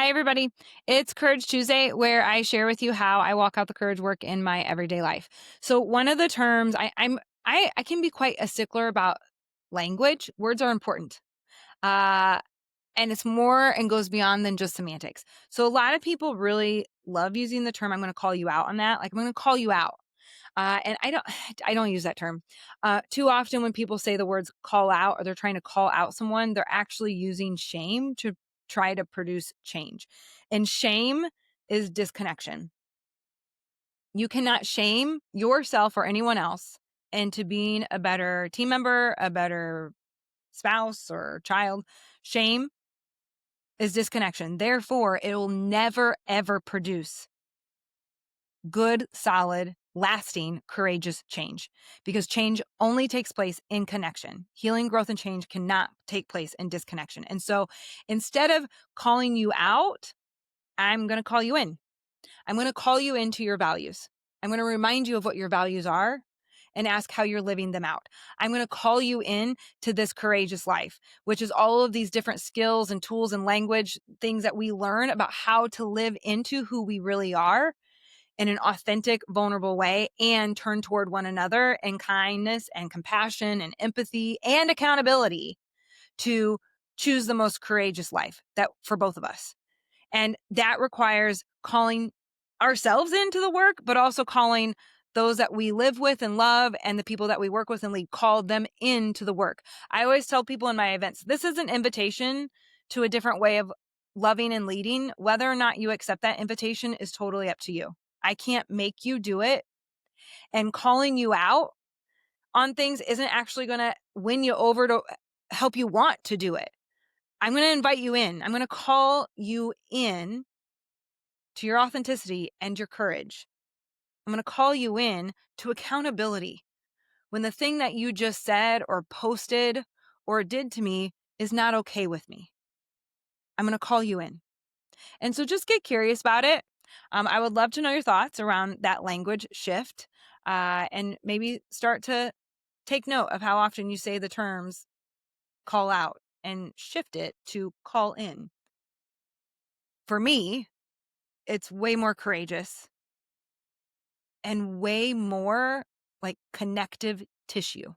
Hi, everybody. It's Courage Tuesday, where I share with you how I walk out the courage work in my everyday life. So, one of the terms I can be quite a stickler about language. Words are important, uh, and it's more and goes beyond than just semantics. So, a lot of people really love using the term. I'm going to call you out on that. Like I'm going to call you out. And I don't, I don't use that term too often. When people say the words "call out" or they're trying to call out someone, they're actually using shame to try to produce change. And shame is disconnection. You cannot shame yourself or anyone else into being a better team member, a better spouse or child. Shame is disconnection. Therefore, it will never, ever produce good, solid, lasting, courageous change because change only takes place in connection. Healing, growth, and change cannot take place in disconnection. And so instead of calling you out, I'm going to call you in. I'm going to call you into your values. I'm going to remind you of what your values are and ask how you're living them out. I'm going to call you in to this courageous life, which is all of these different skills and tools and language, things that we learn about how to live into who we really are in an authentic, vulnerable way and turn toward one another in kindness and compassion and empathy and accountability to choose the most courageous life that for both of us. And that requires calling ourselves into the work, but also calling those that we live with and love and the people that we work with and lead, call them into the work. I always tell people in my events, this is an invitation to a different way of loving and leading. Whether or not you accept that invitation is totally up to you. I can't make you do it. And calling you out on things isn't actually going to win you over to help you want to do it. I'm going to invite you in. I'm going to call you in to your authenticity and your courage. I'm going to call you in to accountability when the thing that you just said or posted or did to me is not okay with me. I'm going to call you in. And so just get curious about it. I would love to know your thoughts around that language shift and maybe start to take note of how often you say the terms call out and shift it to call in. For me, it's way more courageous and way more like connective tissue.